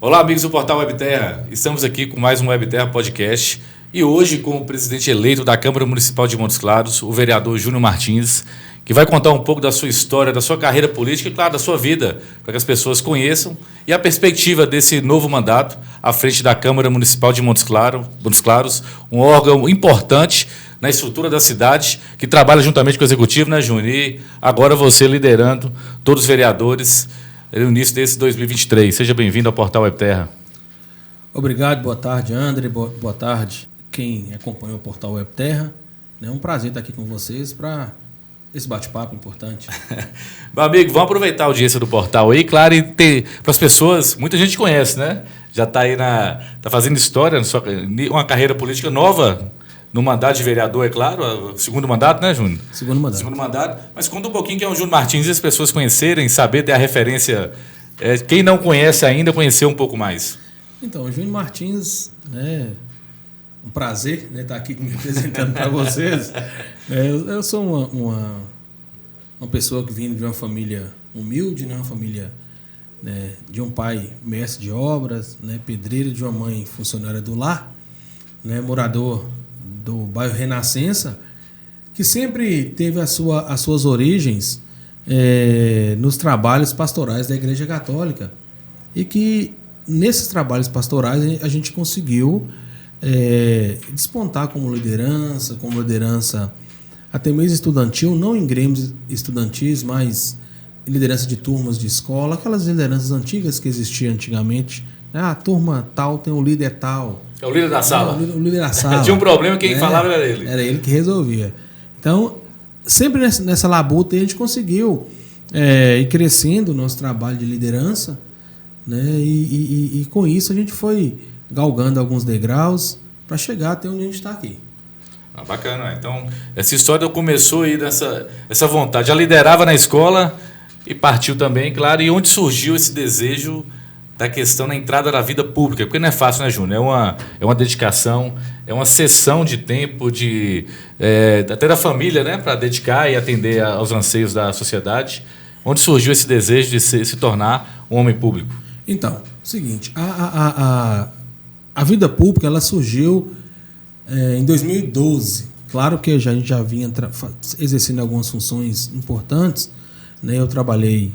Olá, amigos do Portal Webterra. Estamos aqui com mais um Webterra Podcast e hoje com o presidente eleito da Câmara Municipal de Montes Claros, o vereador Júnior Martins, que vai contar um pouco da sua história, da sua carreira política e, claro, da sua vida, para que as pessoas conheçam e a perspectiva desse novo mandato à frente da Câmara Municipal de Montes Claros, um órgão importante na estrutura da cidade, que trabalha juntamente com o Executivo, né, Júnior? E agora você liderando todos os vereadores no início desse 2023. Seja bem-vindo ao Portal Webterra. Obrigado, boa tarde, André, boa tarde quem acompanha o Portal Webterra. É um prazer estar aqui com vocês para esse bate-papo importante. Meu amigo, vamos aproveitar a audiência do portal aí, claro, e para as pessoas, muita gente conhece, né? Já está aí tá fazendo história, uma carreira política nova, no mandato de vereador, é claro, segundo mandato, né, Júnior? Segundo mandato. Segundo mandato. Mas conta um pouquinho quem é o Júnior Martins e as pessoas conhecerem, saber, ter a referência. Quem não conhece ainda, conhecer um pouco mais. Então, o Júnior Martins, um prazer estar aqui me apresentando para vocês. Eu sou uma pessoa que vem de uma família humilde, uma família de um pai mestre de obras, pedreiro, de uma mãe funcionária do lar, morador do bairro Renascença, que sempre teve as suas origens nos trabalhos pastorais da Igreja Católica e que nesses trabalhos pastorais a gente conseguiu despontar como liderança até mesmo estudantil, não em grêmios estudantis, mas em liderança de turmas de escola, aquelas lideranças antigas que existiam antigamente. A turma tal tem o líder tal. É o líder da sala. O líder da sala. Tinha um problema, quem falava era ele. Era ele que resolvia. Então, sempre nessa labuta a gente conseguiu ir crescendo o nosso trabalho de liderança, e com isso a gente foi galgando alguns degraus para chegar até onde a gente está aqui. Bacana. Então, essa história começou aí essa vontade. Já liderava na escola e partiu também, claro. E onde surgiu esse desejo da questão na entrada da vida pública? Porque não é fácil, né, Júnior? É uma dedicação, é uma cessão de tempo, até da família, né, para dedicar e atender aos anseios da sociedade. Onde surgiu esse desejo de se tornar um homem público? Então, seguinte, a vida pública ela surgiu em 2012. Claro que a gente já vinha exercendo algumas funções importantes. Eu trabalhei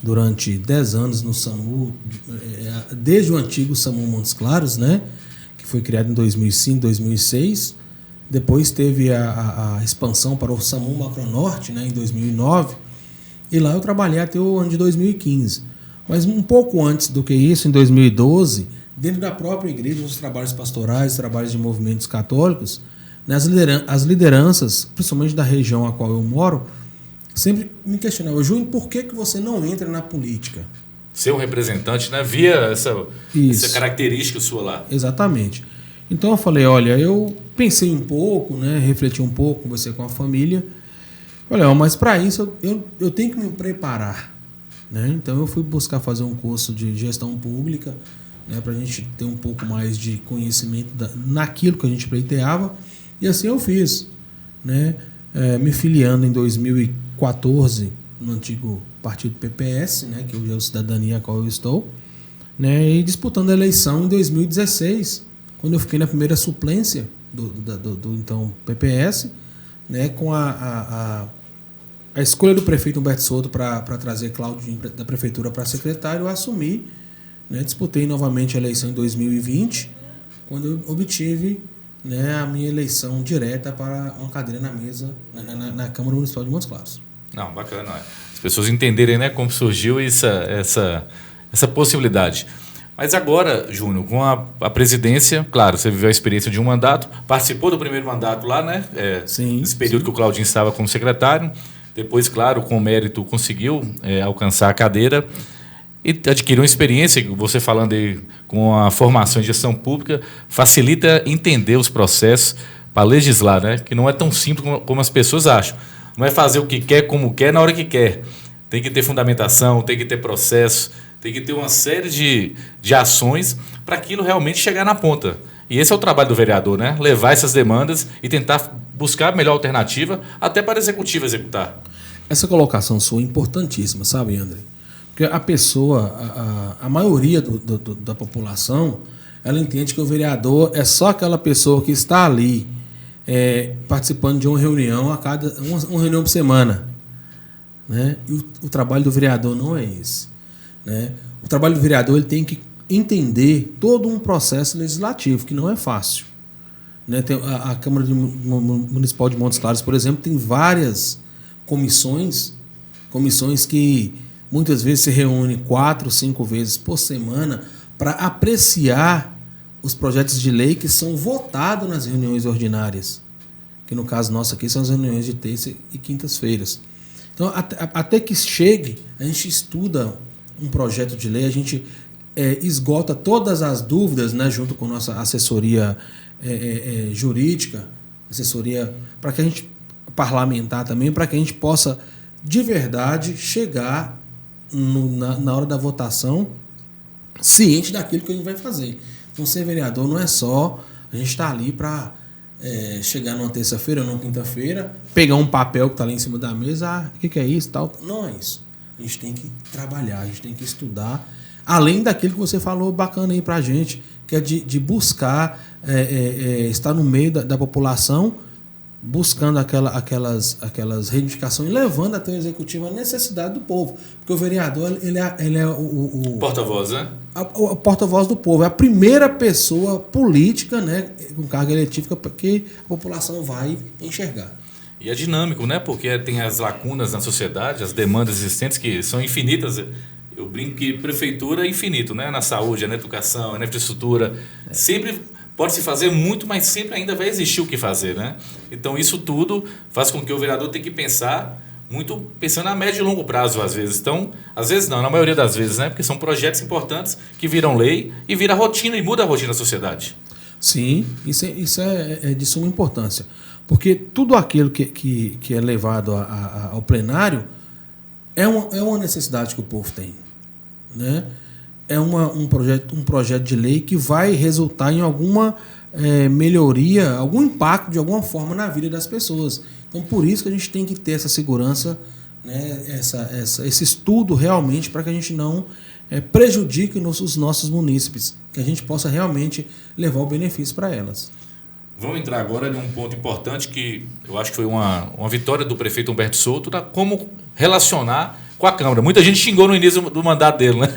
durante 10 anos no SAMU, desde o antigo SAMU Montes Claros, que foi criado em 2005, 2006. Depois teve a expansão para o SAMU Macronorte, em 2009. E lá eu trabalhei até o ano de 2015. Mas um pouco antes do que isso, em 2012, dentro da própria igreja, nos trabalhos pastorais, trabalhos de movimentos católicos, as lideranças, principalmente da região a qual eu moro, sempre me questionavam: Júnior, por que você não entra na política? Ser um representante, via essa característica sua lá. Exatamente. Então eu falei, olha, eu pensei um pouco, refleti um pouco, conversei com a família. Olha, mas para isso eu tenho que me preparar. Então eu fui buscar fazer um curso de gestão pública, para a gente ter um pouco mais de conhecimento naquilo que a gente pleiteava. E assim eu fiz. Me filiando em 2014 no antigo partido PPS, que hoje é o Cidadania a qual eu estou, e disputando a eleição em 2016, quando eu fiquei na primeira suplência do então PPS, com a escolha do prefeito Humberto Soto para trazer Claudinho da prefeitura para secretário. Eu assumi, disputei novamente a eleição em 2020, quando eu obtive a minha eleição direta para uma cadeira na mesa na Câmara Municipal de Montes Claros. Não, bacana. As pessoas entenderem, como surgiu essa possibilidade. Mas agora, Júnior, com a presidência, claro, você viveu a experiência de um mandato, participou do primeiro mandato lá, Sim. Nesse período que o Claudinho estava como secretário. Depois, claro, com mérito, conseguiu alcançar a cadeira e adquiriu uma experiência, você falando aí com a formação em gestão pública, facilita entender os processos para legislar, que não é tão simples como as pessoas acham. Não é fazer o que quer, como quer, na hora que quer. Tem que ter fundamentação, tem que ter processo, tem que ter uma série de ações para aquilo realmente chegar na ponta. E esse é o trabalho do vereador, levar essas demandas e tentar buscar a melhor alternativa até para o executivo executar. Essa colocação sua é importantíssima, sabe, André? Porque Porque a pessoa, a maioria da população, ela entende que o vereador é só aquela pessoa que está ali participando de uma reunião uma reunião por semana. Né? E o trabalho do vereador não é esse. Né? O trabalho do vereador ele tem que entender todo um processo legislativo, que não é fácil. Né? A Câmara Municipal de Montes Claros, por exemplo, tem várias comissões que muitas vezes se reúnem 4, 5 vezes por semana para apreciar os projetos de lei que são votados nas reuniões ordinárias, que no caso nosso aqui são as reuniões de terça e quintas-feiras. Então, até que chegue, a gente estuda um projeto de lei, a gente esgota todas as dúvidas, né, junto com a nossa assessoria jurídica, assessoria para que a gente parlamentar também, para que a gente possa de verdade chegar na hora da votação ciente daquilo que a gente vai fazer. Então, ser vereador não é só a gente estar ali para chegar numa terça-feira ou numa quinta-feira, pegar um papel que está ali em cima da mesa, o que é isso, tal. Não é isso. A gente tem que trabalhar, a gente tem que estudar, além daquilo que você falou bacana aí para a gente, que é de buscar estar no meio da população, buscando aquelas reivindicações, levando até o executivo a necessidade do povo. Porque o vereador ele é o porta-voz, né? O porta-voz do povo. É a primeira pessoa política, né, com carga eletiva que a população vai enxergar. E é dinâmico, né? Porque tem as lacunas na sociedade, as demandas existentes que são infinitas. Eu brinco que prefeitura é infinito, né? Na saúde, na educação, na infraestrutura. Sempre pode se fazer muito, mas sempre ainda vai existir o que fazer, né? Então isso tudo faz com que o vereador tenha que pensar muito, pensando a médio e longo prazo às vezes. Então, às vezes não, na maioria das vezes, né? Porque são projetos importantes que viram lei e vira rotina e muda a rotina da sociedade. Sim, isso é de suma importância. Porque tudo aquilo que é levado ao plenário é uma necessidade que o povo tem, né? É um projeto de lei que vai resultar em alguma melhoria, algum impacto de alguma forma na vida das pessoas. Então, por isso que a gente tem que ter essa segurança, né, esse estudo realmente, para que a gente não prejudique os nossos munícipes, que a gente possa realmente levar o benefício para elas. Vamos entrar agora em um ponto importante que eu acho que foi uma vitória do prefeito Humberto Souto, como relacionar com a Câmara. Muita gente xingou no início do mandato dele, né?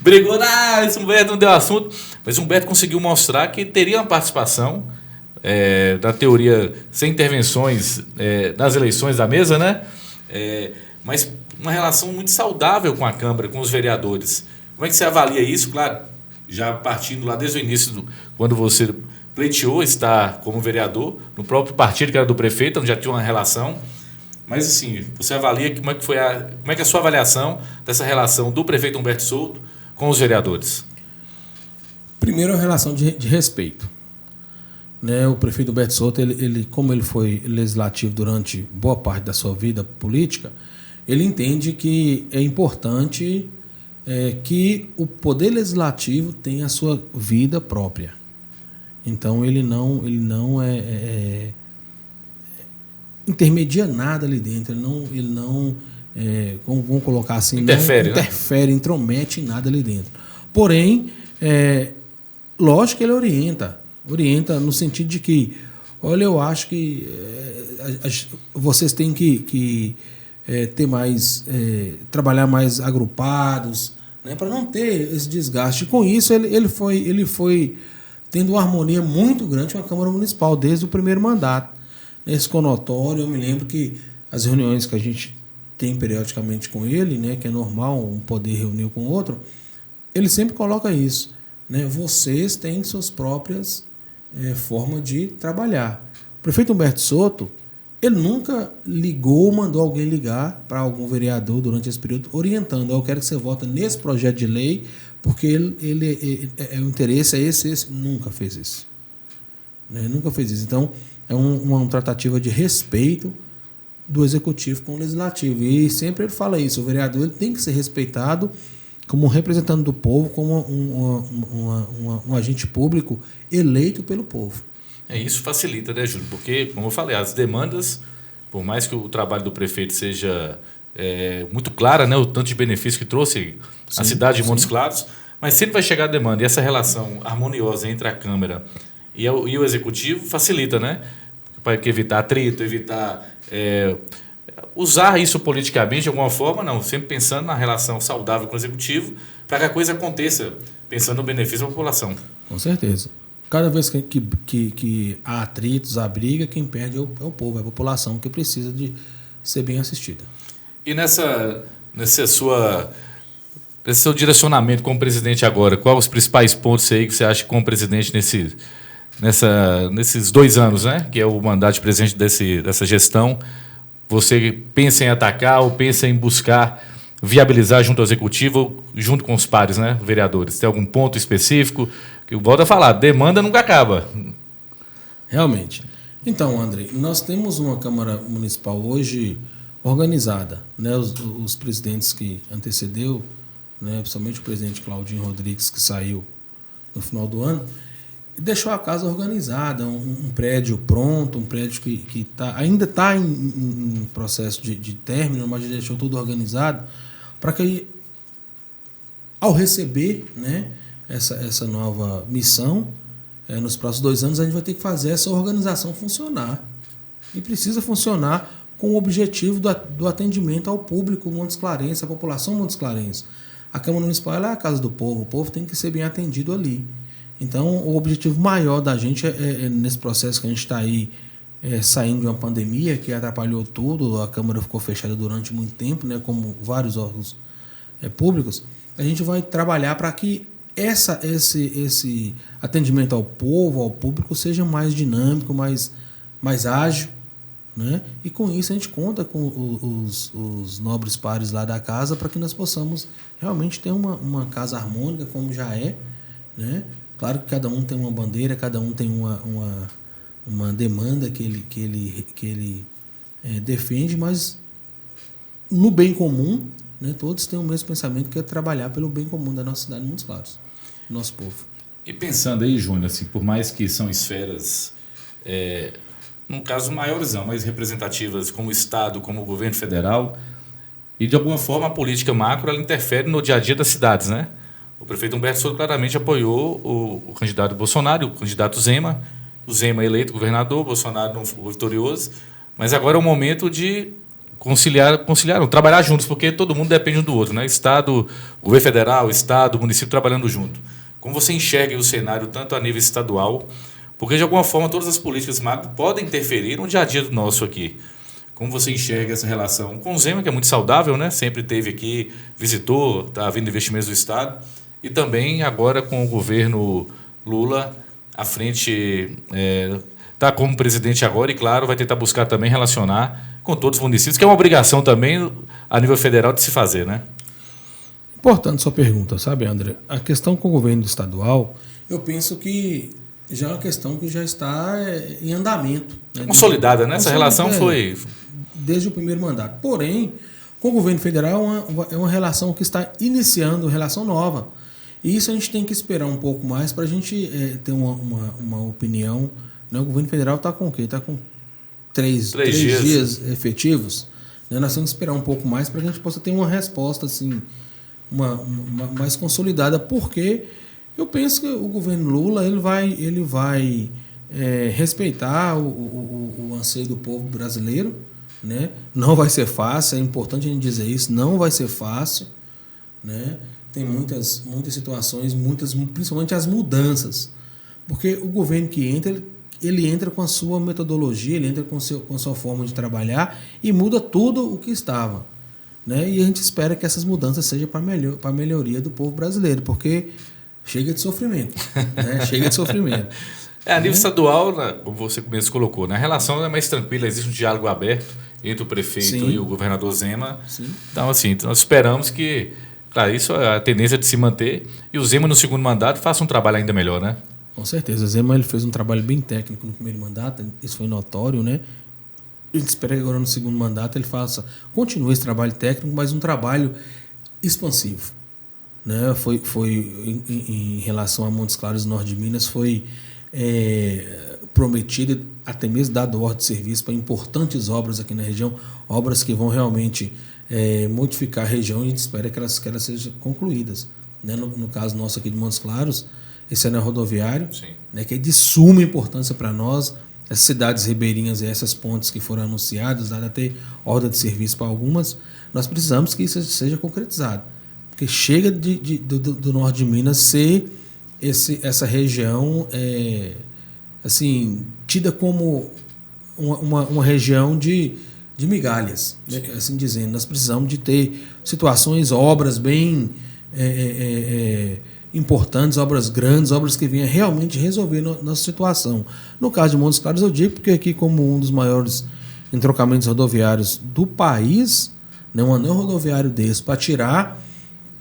Brigou, esse Humberto não deu assunto. Mas o Humberto conseguiu mostrar que teria uma participação da teoria sem intervenções nas eleições da mesa, né? Mas uma relação muito saudável com a Câmara, com os vereadores. Como é que você avalia isso? Claro, já partindo lá desde o início, quando você pleiteou estar como vereador, no próprio partido que era do prefeito, onde já tinha uma relação. Mas assim, você avalia como é que é a sua avaliação dessa relação do prefeito Humberto Souto com os vereadores? Primeiro, a relação de respeito. Né? O prefeito Humberto Souto, como ele foi legislativo durante boa parte da sua vida política, ele entende que é importante que o poder legislativo tenha a sua vida própria. Então, ele não intermedia nada ali dentro, ele não vamos colocar assim, interfere, intromete em nada ali dentro. Porém, lógico que ele orienta no sentido de que, olha, eu acho que vocês têm que ter mais, trabalhar mais agrupados, né, para não ter esse desgaste. Com isso, ele foi tendo uma harmonia muito grande com a Câmara Municipal desde o primeiro mandato. Nesse conotório, eu me lembro que as reuniões que a gente tem periodicamente com ele, né, que é normal um poder reunir com o outro, ele sempre coloca isso, né? Vocês têm suas próprias formas de trabalhar. O prefeito Humberto Souto, ele nunca mandou alguém ligar para algum vereador durante esse período, orientando: eu quero que você vote nesse projeto de lei, porque o interesse é esse. Nunca fez isso. Né? Nunca fez isso. Então, é uma tratativa de respeito do executivo com o legislativo. E sempre ele fala isso: o vereador ele tem que ser respeitado como um representante do povo, como um agente público eleito pelo povo. Isso facilita, né, Júlio? Porque, como eu falei, as demandas, por mais que o trabalho do prefeito seja muito clara, né, o tanto de benefício que trouxe a cidade de Montes Claros, mas sempre vai chegar a demanda. E essa relação harmoniosa entre a Câmara e o Executivo facilita, né? Para evitar atrito, evitar usar isso politicamente de alguma forma, não, sempre pensando na relação saudável com o Executivo, para que a coisa aconteça, pensando no benefício da população. Com certeza. Cada vez que há atritos, há briga, quem perde é o povo, é a população que precisa de ser bem assistida. E nesse seu direcionamento como presidente agora, quais os principais pontos aí que você acha que como presidente nesses 2 anos, né, que é o mandato de presidente dessa gestão, você pensa em atacar ou pensa em buscar viabilizar junto ao Executivo, junto com os pares, né, vereadores? Tem algum ponto específico? Que eu volto a falar, demanda nunca acaba. Realmente. Então, André, nós temos uma Câmara Municipal hoje organizada, né? Os presidentes que antecedeu, né? Principalmente o presidente Claudinho Rodrigues, que saiu no final do ano, deixou a casa organizada, um prédio pronto, um prédio que ainda está em processo de término, mas deixou tudo organizado para que, ao receber, né, essa nova missão, nos próximos 2 anos a gente vai ter que fazer essa organização funcionar. E precisa funcionar com o objetivo do atendimento ao público montesclarense, à população montesclarense. A Câmara Municipal é a casa do povo, o povo tem que ser bem atendido ali. Então, o objetivo maior da gente nesse processo que a gente está aí saindo de uma pandemia que atrapalhou tudo, a Câmara ficou fechada durante muito tempo, né, como vários órgãos públicos, a gente vai trabalhar para que esse atendimento ao povo, ao público, seja mais dinâmico, mais ágil, né? E com isso a gente conta com os nobres pares lá da casa para que nós possamos realmente ter uma casa harmônica, como já é, né? Claro que cada um tem uma bandeira, cada um tem uma demanda que ele defende, mas no bem comum, né, todos têm o mesmo pensamento, que é trabalhar pelo bem comum da nossa cidade de Montes Claros, do nosso povo. E pensando aí, Júnior, assim, por mais que são esferas, num caso maiores, mais representativas, como o Estado, como o governo federal, e de alguma forma a política macro ela interfere no dia a dia das cidades, né? O prefeito Humberto Souto claramente apoiou o candidato Bolsonaro, o candidato Zema, o Zema eleito governador, o Bolsonaro não foi vitorioso, mas agora é o momento de trabalhar juntos, porque todo mundo depende um do outro, né? Estado, governo federal, Estado, município trabalhando junto. Como você enxerga o cenário tanto a nível estadual, porque de alguma forma todas as políticas macro podem interferir no dia a dia do nosso aqui. Como você enxerga essa relação com o Zema, que é muito saudável, né? Sempre esteve aqui, visitou, está vindo investimentos do Estado, e também agora com o governo Lula à frente, está como presidente agora e, claro, vai tentar buscar também relacionar com todos os municípios, que é uma obrigação também a nível federal de se fazer, né? Importante sua pergunta, sabe, André? A questão com o governo estadual, eu penso que já é uma questão que já está em andamento. Né? Consolidada, né? Essa relação foi... Desde o primeiro mandato. Porém, com o governo federal é uma relação que está iniciando, relação nova. E isso a gente tem que esperar um pouco mais para a gente ter uma opinião. Né? O governo federal está com o quê? Está com três dias efetivos. Né? Nós temos que esperar um pouco mais para que a gente possa ter uma resposta assim, mais consolidada. Porque eu penso que o governo Lula ele vai respeitar o anseio do povo brasileiro. Né? Não vai ser fácil, é importante a gente dizer isso, não vai ser fácil, né? Tem muitas situações, principalmente as mudanças, porque o governo que entra, ele entra com a sua metodologia, ele entra com a sua forma de trabalhar e muda tudo o que estava, né? E a gente espera que essas mudanças sejam para a melhoria do povo brasileiro, porque chega de sofrimento, né? Chega de sofrimento. A nível estadual, como você mesmo colocou, a relação é mais tranquila, existe um diálogo aberto entre o prefeito Sim. e o governador Zema. Sim. Então, assim, nós esperamos que, claro, isso é a tendência de se manter, e o Zema, no segundo mandato, faça um trabalho ainda melhor, né? Com certeza. O Zema ele fez um trabalho bem técnico no primeiro mandato, isso foi notório, né? A gente espera que agora no segundo mandato ele continue esse trabalho técnico, mas um trabalho expansivo. Né? Foi em relação a Montes Claros e Norte de Minas, foi prometido, até mesmo dado ordem de serviço para importantes obras aqui na região, obras que vão realmente modificar a região, a gente espera que elas sejam concluídas. Né? No caso nosso aqui de Montes Claros, esse anel rodoviário, né, que é de suma importância para nós, as cidades ribeirinhas e essas pontes que foram anunciadas, dá até ordem de serviço para algumas, nós precisamos que isso seja concretizado. Porque chega do norte de Minas ser essa região assim, tida como uma região de migalhas, né? Assim dizendo. Nós precisamos de ter situações, obras bem importantes, obras grandes, obras que venham realmente resolver nossa situação. No caso de Montes Claros, eu digo porque aqui, como um dos maiores entrocamentos rodoviários do país, né, um anel rodoviário desse, para tirar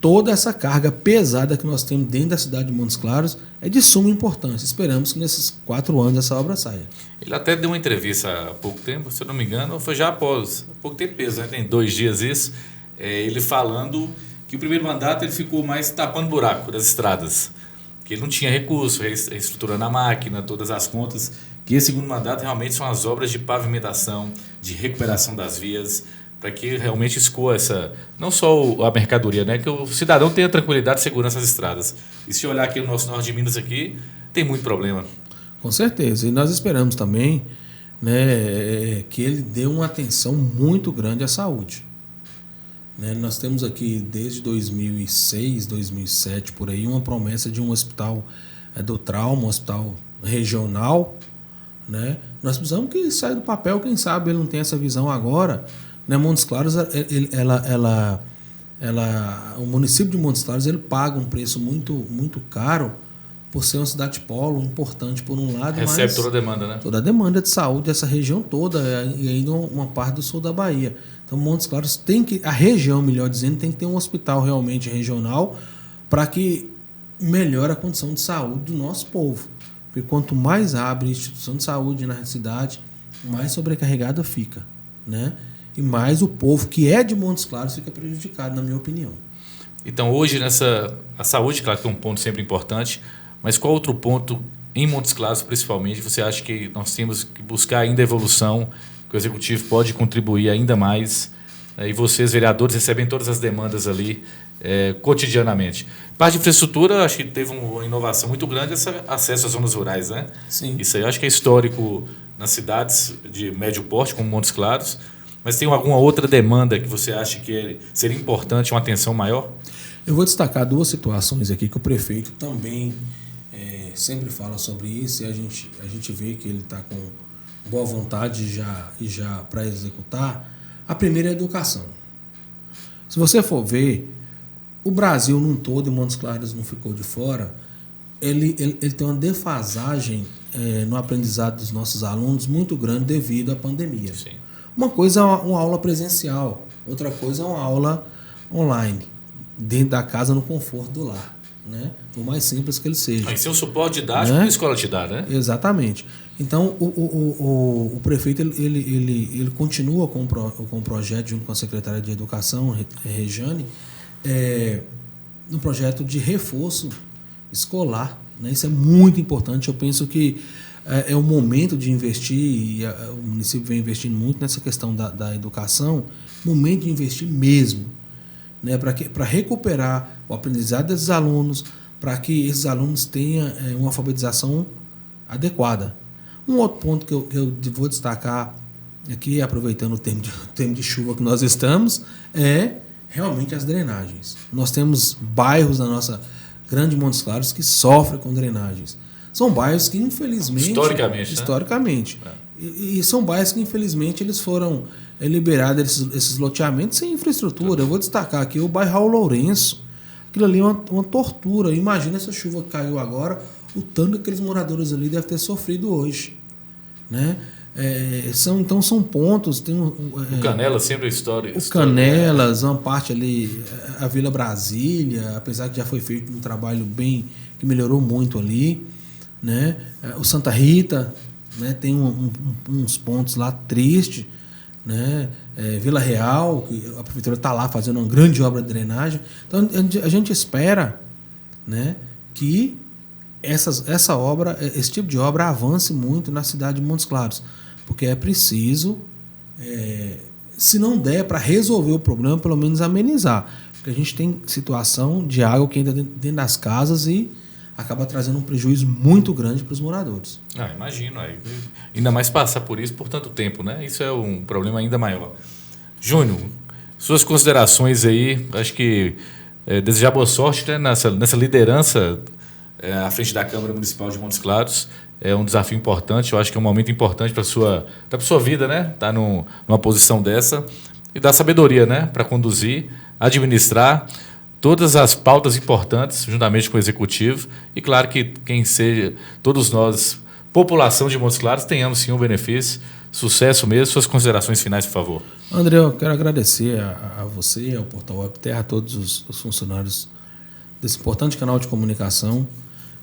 toda essa carga pesada que nós temos dentro da cidade de Montes Claros, é de suma importância. Esperamos que nesses 4 anos essa obra saia. Ele até deu uma entrevista há pouco tempo, se eu não me engano, foi já após, há pouco tempo mesmo, né? Tem 2 dias isso, ele falando que o primeiro mandato ele ficou mais tapando buraco das estradas, que ele não tinha recurso, reestruturando a máquina, todas as contas, que esse segundo mandato realmente são as obras de pavimentação, de recuperação das vias, para que realmente escoa não só a mercadoria, né, que o cidadão tenha tranquilidade e segurança nas estradas. E se olhar aqui no nosso norte de Minas aqui, tem muito problema. Com certeza, e nós esperamos também, né, que ele dê uma atenção muito grande à saúde. Né, nós temos aqui desde 2006, 2007, por aí, uma promessa de um hospital do trauma, um hospital regional. Né? Nós precisamos que saia do papel, quem sabe ele não tem essa visão agora. Né? Montes Claros, o município de Montes Claros ele paga um preço muito, muito caro por ser uma cidade polo, importante por um lado. Recebe toda a demanda, né? Toda a demanda de saúde dessa região toda, e ainda uma parte do sul da Bahia. Então, Montes Claros a região, melhor dizendo, tem que ter um hospital realmente regional para que melhore a condição de saúde do nosso povo. Porque quanto mais abre a instituição de saúde na cidade, mais sobrecarregada fica, né? E mais o povo que é de Montes Claros fica prejudicado, na minha opinião. Então, hoje, a saúde, claro que é um ponto sempre importante, mas qual outro ponto, em Montes Claros principalmente, você acha que nós temos que buscar ainda evolução, que o Executivo pode contribuir ainda mais, e vocês, vereadores, recebem todas as demandas ali cotidianamente? Parte de infraestrutura, acho que teve uma inovação muito grande, esse acesso às zonas rurais, né? Sim. Isso aí eu acho que é histórico nas cidades de médio porte, como Montes Claros, mas tem alguma outra demanda que você acha que seria importante uma atenção maior? Eu vou destacar 2 situações aqui que o prefeito também sempre fala sobre isso, e a gente vê que ele está com boa vontade já para executar. A primeira é a educação. Se você for ver, o Brasil num todo, e Montes Claros não ficou de fora, ele tem uma defasagem no aprendizado dos nossos alunos muito grande devido à pandemia. Sim. Uma coisa é uma aula presencial, outra coisa é uma aula online, dentro da casa, no conforto do lar. Né? Por mais simples que ele seja. Isso é um suporte didático que a escola te dá, né? Exatamente. Então, o prefeito ele continua com o projeto, junto com a secretária de Educação, Rejane, no projeto de reforço escolar. Né? Isso é muito importante. Eu penso que é o momento de investir, e o município vem investindo muito nessa questão da educação, momento de investir mesmo. Né, para recuperar o aprendizado desses alunos, para que esses alunos tenham uma alfabetização adequada. Um outro ponto que eu vou destacar aqui, aproveitando o tempo de chuva que nós estamos, é realmente as drenagens. Nós temos bairros na nossa grande Montes Claros que sofrem com drenagens. São bairros que, infelizmente... Historicamente. Né? E são bairros que, infelizmente, eles foram liberados esses loteamentos sem infraestrutura. Eu vou destacar aqui o bairro Raul Lourenço. Aquilo ali é uma tortura. Imagina essa chuva que caiu agora, o tanto que aqueles moradores ali devem ter sofrido hoje. Né? Então são pontos... Tem o Canelas sempre é história. O Canelas, uma parte ali, a Vila Brasília, apesar que já foi feito um trabalho que melhorou muito ali. Né? O Santa Rita, né? Tem uns pontos lá tristes, né? Vila Real, que a prefeitura está lá fazendo uma grande obra de drenagem. Então a gente espera, né, que esse tipo de obra avance muito na cidade de Montes Claros, porque é preciso se não der para resolver o problema, pelo menos amenizar. Porque a gente tem situação de água que entra dentro das casas e acaba trazendo um prejuízo muito grande para os moradores. Imagino. Ainda mais passar por isso por tanto tempo, né? Isso é um problema ainda maior. Júnior, suas considerações aí, acho que desejar boa sorte, né, nessa liderança à frente da Câmara Municipal de Montes Claros. É um desafio importante, eu acho que é um momento importante para a sua vida, né? Estar numa posição dessa e dar sabedoria, né? Para conduzir, administrar todas as pautas importantes, juntamente com o Executivo. E claro que todos nós, população de Montes Claros, tenhamos sim um benefício. Sucesso mesmo. Suas considerações finais, por favor. André, eu quero agradecer a você, ao Portal Web Terra, a todos os funcionários desse importante canal de comunicação.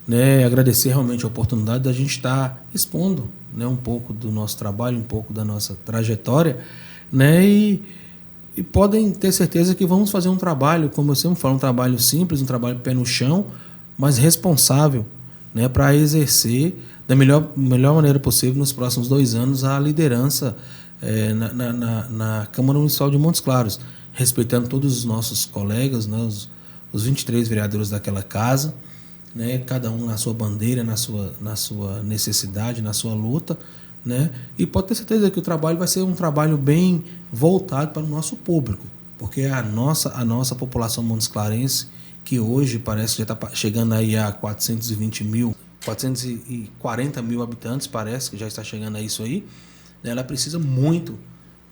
Né, agradecer realmente a oportunidade da gente estar expondo, né, um pouco do nosso trabalho, um pouco da nossa trajetória, né, e podem ter certeza que vamos fazer um trabalho, como eu sempre falo, um trabalho simples, um trabalho pé no chão, mas responsável, né, para exercer da melhor maneira possível nos próximos 2 anos a liderança na Câmara Municipal de Montes Claros, respeitando todos os nossos colegas, né, os 23 vereadores daquela casa, né, cada um na sua bandeira, na sua necessidade, na sua luta, né, e pode ter certeza que o trabalho vai ser um trabalho bem voltado para o nosso público, porque a nossa população montesclarense, que hoje parece que já está chegando aí a 440 mil habitantes, parece que já está chegando a isso aí, né, ela precisa muito,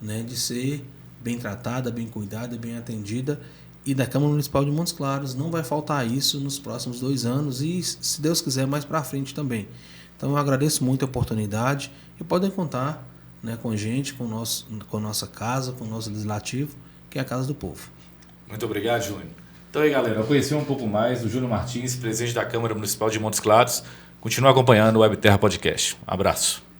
né, de ser bem tratada, bem cuidada, bem atendida. E da Câmara Municipal de Montes Claros não vai faltar isso nos próximos 2 anos e, se Deus quiser, mais para frente também. Então eu agradeço muito a oportunidade e podem contar, né, com a gente, com a nossa casa, com o nosso legislativo, que é a Casa do Povo. Muito obrigado, Júnior. Então aí, galera, eu conheci um pouco mais do Júnior Martins, presidente da Câmara Municipal de Montes Claros. Continue acompanhando o Web Terra Podcast. Um abraço.